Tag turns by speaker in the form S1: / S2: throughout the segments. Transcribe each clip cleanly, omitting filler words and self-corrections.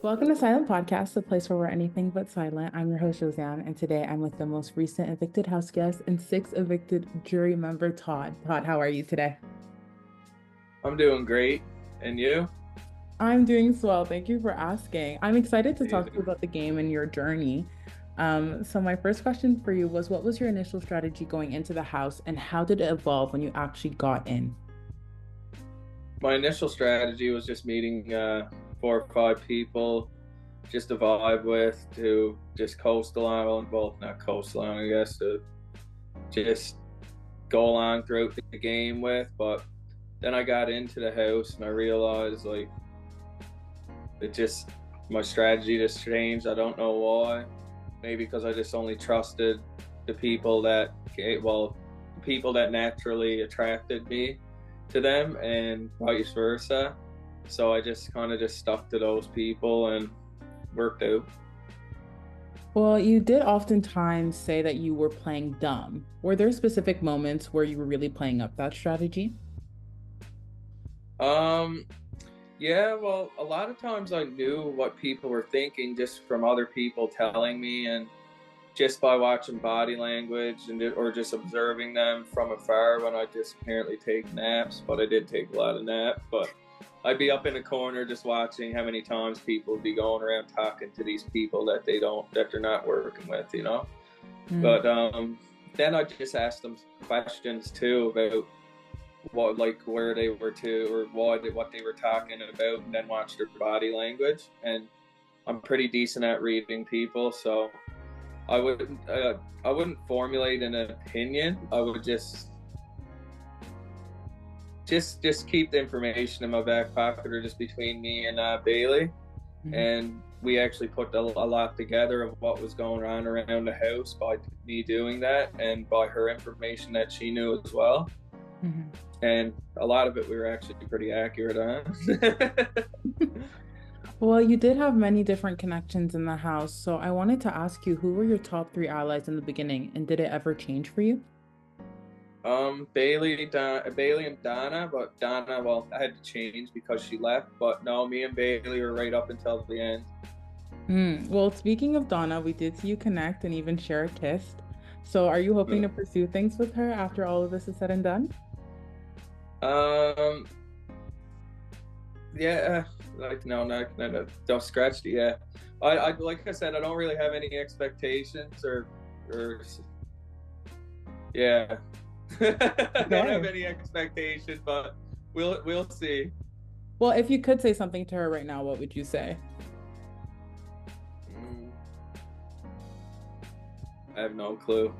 S1: Welcome to Silent Podcast, the place where we're anything but silent. I'm your host, Josiane, and today I'm with the most recent evicted house guest and sixth evicted jury member, Todd. Todd, how are you today?
S2: I'm doing great. And you?
S1: I'm doing swell. Thank you for asking. I'm excited to talk to you
S2: Amazing.
S1: about the game and your journey. So my first question for you was, what was your initial strategy going into the house, and how did it evolve when you actually got in?
S2: My initial strategy was just meeting 4 or 5 people just to vibe with, to just coast along. Well, not coast along, I guess, to just go along throughout the game with. But then I got into the house and I realized like it just my strategy just changed. I don't know why. Maybe because I just only trusted the people that the people that naturally attracted me to them and vice versa. So I just kind of just stuck to those people and worked out.
S1: Well, you did oftentimes say that you were playing dumb. Were there specific moments where you were really playing up that strategy?
S2: Um, yeah, well, a lot of times I knew what people were thinking just from other people telling me, and just by watching body language or just observing them from afar when I just apparently take naps. But I did take a lot of naps. But I'd be up in a corner just watching how many times people would be going around talking to these people that they're not working with.
S1: Mm.
S2: But then I just asked them questions too about where they were to, or what they were talking about, and then watch their body language. And I'm pretty decent at reading people, so I wouldn't formulate an opinion. I would just keep the information in my back pocket, or just between me and Bailey.
S1: Mhm.
S2: And we actually put a lot together of what was going on around the house by me doing that, and by her information that she knew as well.
S1: Mhm.
S2: And a lot of it we were actually pretty accurate on.
S1: Well, you did have many different connections in the house, so I wanted to ask you, who were your top three allies in the beginning, and did it ever change for you?
S2: Bailey and Donna, but Donna, well, I had to change because she left. But no, me and Bailey were right up until the end.
S1: Well, speaking of Donna, we did see you connect and even share a kiss. So are you hoping to pursue things with her after all of this is said and done?
S2: Um, yeah, like no, no, don't scratch the yeah. Like I said, I don't really have any expectations or yeah. I don't have
S1: Okay.
S2: any expectations, but we'll see.
S1: Well, if you could say something to her right now, what would you say?
S2: Mm, I have no clue.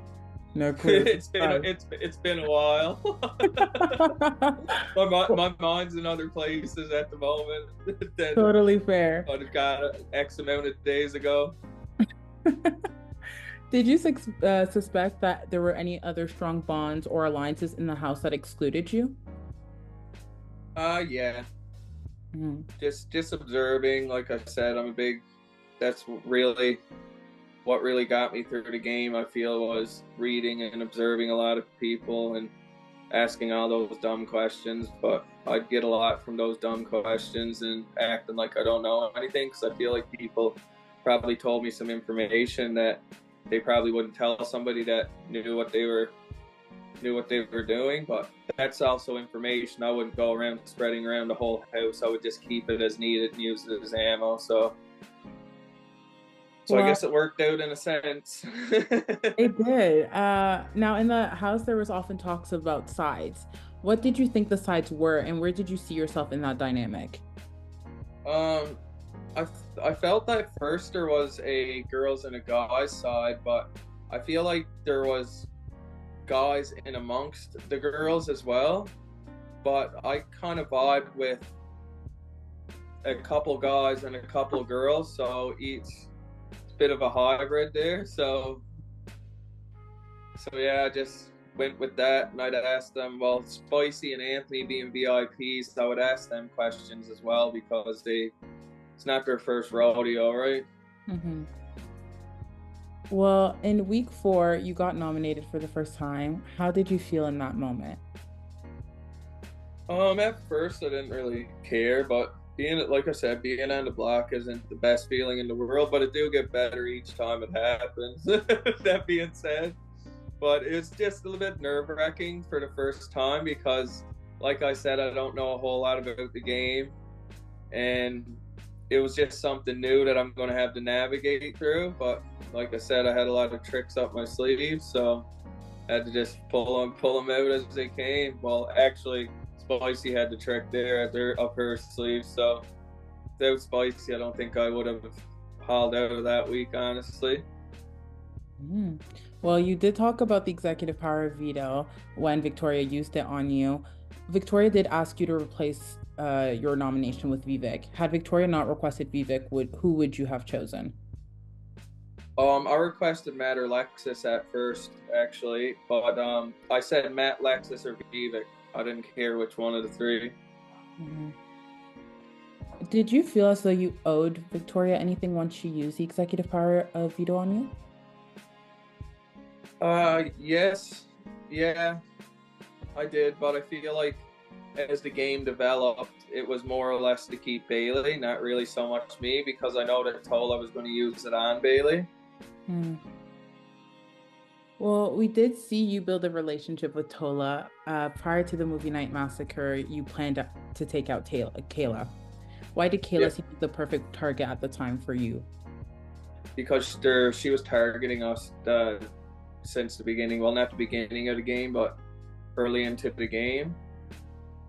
S1: No clue.
S2: It's been a while. My mind's in other places at the moment than
S1: Totally fair.
S2: I'd got X amount of days ago.
S1: Did you suspect that there were any other strong bonds or alliances in the house that excluded you?
S2: Yeah,
S1: Mm.
S2: just observing. Like I said, I'm a big. That's really what really got me through the game. I feel was reading and observing a lot of people and asking all those dumb questions. But I'd get a lot from those dumb questions and acting like I don't know anything, because I feel like people probably told me some information that they probably wouldn't tell somebody that knew what they were doing. But that's also information I wouldn't go around spreading around the whole house. I would just keep it as needed and use it as ammo. So I
S1: Well,
S2: guess it worked out in a sense.
S1: it did. Now, in the house, there was often talks about sides. What did you think the sides were, and where did you see yourself in that dynamic?
S2: um, I I felt that first there was a girls and a guys side, but I feel like there was guys in amongst the girls as well. But I kind of vibed with a couple guys and a couple girls, so each bit of a hybrid there. So yeah, I just went with that, and I'd ask them. Well, Spicy and Anthony being VIPs, I would ask them questions as well, because it's not their first rodeo, right?
S1: Hmm. Well, in week four, you got nominated for the first time. How did you feel in that moment?
S2: At first I didn't really care, but being, like I said, being on the block isn't the best feeling in the world, but it do get better each time it happens. That being said, but it's just a little bit nerve wracking for the first time because, like I said, I don't know a whole lot about the game, and it was just something new that I'm going to have to navigate through. But like I said, I had a lot of tricks up my sleeve, so I had to just pull them out as they came. Well, actually, Spicy had the trick there up her sleeve, so without Spicy, I don't think I would have hauled out of that week, honestly.
S1: Mm. Well, you did talk about the executive power of veto when Victoria used it on you. Victoria did ask you to replace your nomination with Vivek. Had Victoria not requested Vivek, who would you have chosen?
S2: I requested Matt or Lexus at first, actually, but I said Matt, Lexus, or Vivek. I didn't care which one of the three.
S1: Mhm. Did you feel as though you owed Victoria anything once she used the executive power of veto on you?
S2: Yes, yeah, I did, but I feel like as the game developed, it was more or less to keep Bailey, not really so much me, because I know that Tola was going to use it on Bailey.
S1: Hmm. Well, we did see you build a relationship with Tola. Prior to the movie Night Massacre, you planned to take out Kayla. Why did
S2: Yeah,
S1: Kayla seem like the perfect target at the time for you?
S2: because she was targeting us since the beginning. Well, not the beginning of the game, but early into the game.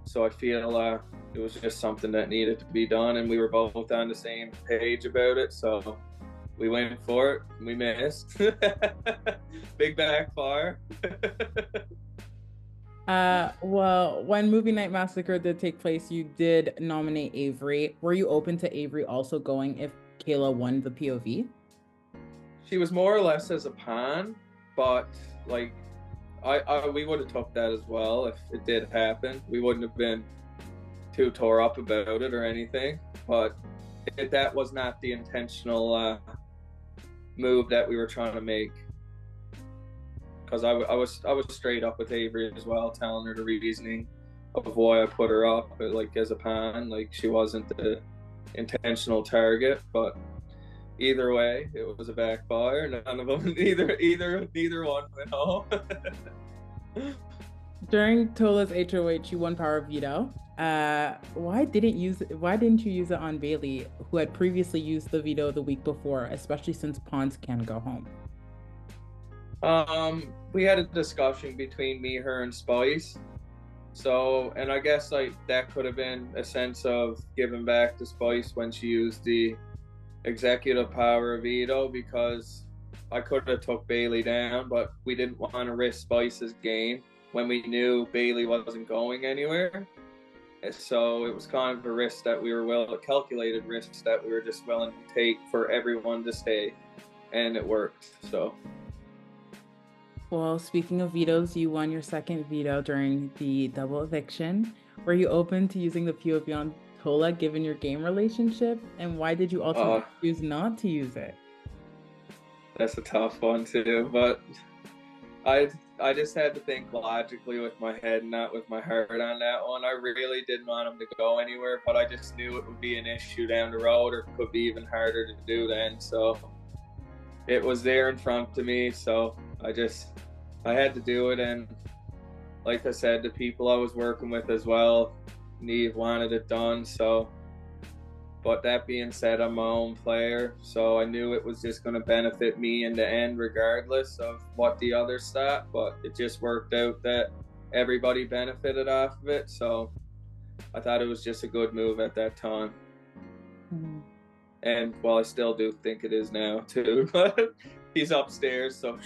S2: So I feel it was just something that needed to be done, and we were both on the same page about it. So we went for it. We missed. Big backfire.
S1: Well, when Movie Night Massacre did take place, you did nominate Avery. Were you open to Avery also going if Kayla won the POV?
S2: She was more or less as a pawn, but like we would have took that as well if it did happen. We wouldn't have been too tore up about it or anything. But that was not the intentional move that we were trying to make. Because I was straight up with Avery as well, telling her the reasoning of why I put her up, like as a pawn. Like she wasn't the intentional target, but either way, it was a backfire. None of them, neither one went home.
S1: During Tola's HOH, you won Power of Veto. Why didn't you use it on Bailey, who had previously used the veto the week before, especially since pawns can go home?
S2: We had a discussion between me, her, and Spice. So, and I guess like that could have been a sense of giving back to Spice when she used the executive power of veto, because I could have took Bailey down, but we didn't want to risk Spice's game when we knew Bailey wasn't going anywhere. So it was kind of a risk that we were calculated risks that we were just willing to take for everyone to stay, and it worked. So.
S1: Well, speaking of vetoes, you won your second veto during the double eviction. Were you open to using the POV on Tola given your game relationship? And why did you ultimately choose not to use it?
S2: That's a tough one too, but I just had to think logically with my head, not with my heart on that one. I really didn't want him to go anywhere, but I just knew it would be an issue down the road, or could be even harder to do then. So it was there in front of me, so I had to do it. And like I said, the people I was working with as well, Neve wanted it done. So, but that being said, I'm my own player, so I knew it was just going to benefit me in the end, regardless of what the others thought. But it just worked out that everybody benefited off of it. So I thought it was just a good move at that time.
S1: Mm-hmm.
S2: And well, I still do think it is now too. But he's upstairs, so.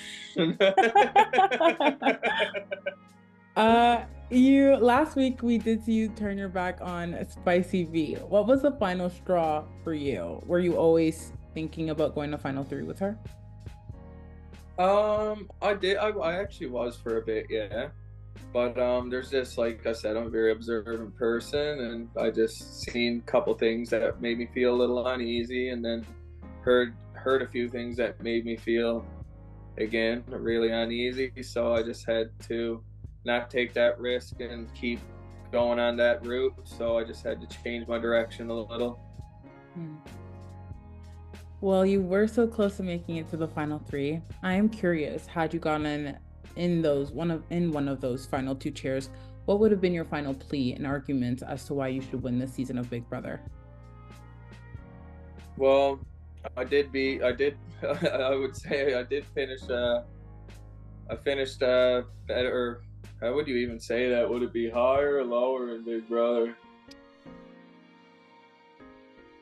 S1: You last week we did see you turn your back on Spicy V. What was the final straw for you? Were you always thinking about going to final three with her?
S2: I did. I actually was for a bit, yeah. But there's just, like I said, I'm a very observant person, and I just seen a couple things that made me feel a little uneasy, and then heard a few things that made me feel again really uneasy. So I just had to not take that risk and keep going on that route, so I just had to change my direction a little.
S1: Hmm. Well, you were so close to making it to the final three. I am curious, had you gone in one of those final two chairs, what would have been your final plea and argument as to why you should win this season of Big Brother?
S2: Well, I did, I would say I did finish, I finished, better. How would you even say that? Would it be higher or lower in Big Brother?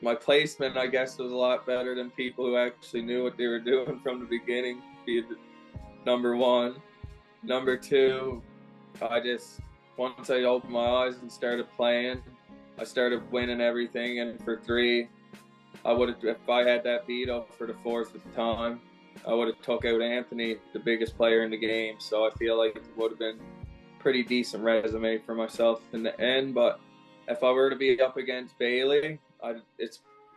S2: My placement, I guess, was a lot better than people who actually knew what they were doing from the beginning. Be number one. Number two, I just once I opened my eyes and started playing, I started winning everything. And for three, I would have if I had that veto for the fourth time, I would have took out Anthony, the biggest player in the game. So I feel like it would have been a pretty decent resume for myself in the end. But if I were to be up against Bailey,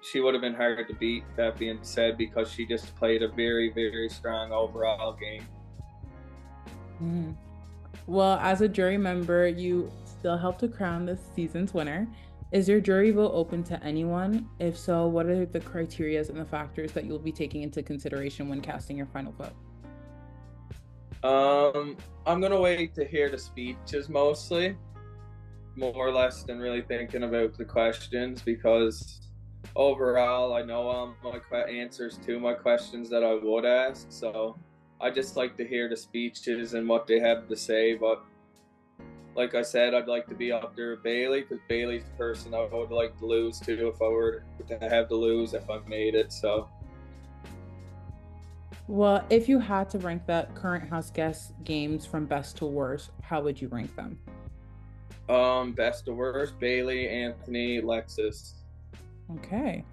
S2: she would have been hard to beat. That being said, because she just played a very, very strong overall game.
S1: Mm. Well, as a jury member, you still helped to crown this season's winner. Is your jury vote open to anyone? If so, what are the criteria and the factors that you'll be taking into consideration when casting your final vote?
S2: I'm gonna wait to hear the speeches mostly, more or less than really thinking about the questions, because overall I know all my answers to my questions that I would ask. So I just like to hear the speeches and what they have to say. But like I said, I'd like to be up there with Bailey, because Bailey's the person I would like to lose to if I were to have to lose if I made it. So
S1: Well, if you had to rank the current house guest games from best to worst, how would you rank them?
S2: best to worst, Bailey, Anthony, Lexus.
S1: Okay.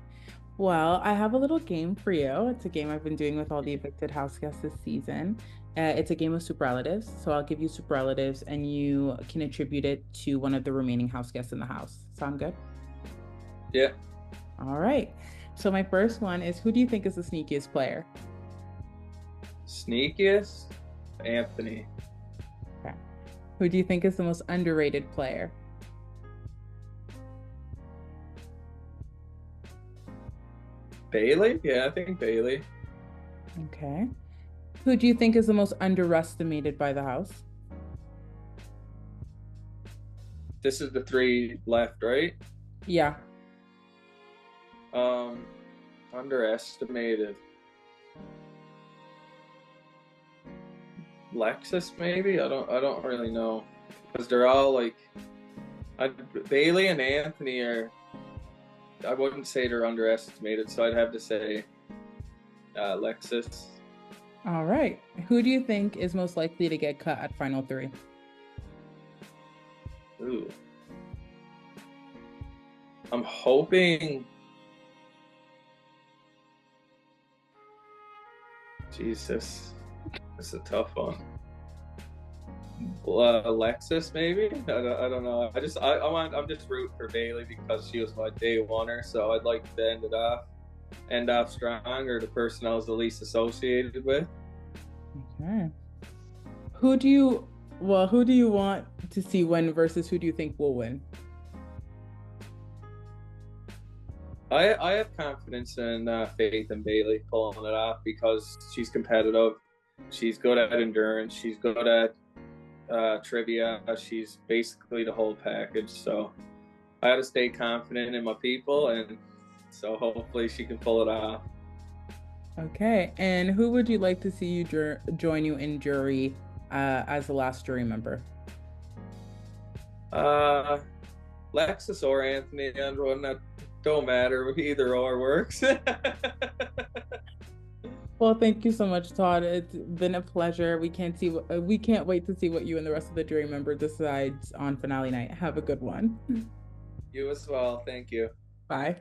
S1: Well, I have a little game for you. It's a game I've been doing with all the evicted house guests this season. It's a game of superlatives. So I'll give you superlatives and you can attribute it to one of the remaining house guests in the house. Sound good?
S2: Yeah.
S1: All right. So my first one is, who do you think is the sneakiest player?
S2: Sneakiest, Anthony.
S1: Okay. Who do you think is the most underrated player?
S2: Bailey? Yeah, I think Bailey.
S1: Okay. Who do you think is the most underestimated by the house?
S2: This is the three left, right?
S1: Yeah.
S2: Um, underestimated. Lexus, maybe. I don't really know, because they're all like, Bailey and Anthony are. I wouldn't say they're underestimated, so I'd have to say Lexus.
S1: All right. Who do you think is most likely to get cut at final three?
S2: Ooh. I'm hoping. Jesus, it's a tough one. Alexis, maybe. I don't know. I'm just rooting for Bailey because she was my day oneer. So I'd like to end off strong, or the person I was the least associated with.
S1: Okay. Who do you want to see win versus who do you think will win?
S2: I have confidence and faith in Bailey pulling it off, because she's competitive. She's good at endurance. She's good at trivia. She's basically the whole package. So I got to stay confident in my people, and so hopefully she can pull it off.
S1: Okay. And who would you like to see you join you in jury as the last jury member?
S2: Lexus or Anthony, everyone, that don't matter. Either or works.
S1: Well, thank you so much, Todd. It's been a pleasure. We can't wait to see what you and the rest of the jury member decides on finale night. Have a good one.
S2: You as well. Thank you.
S1: Bye.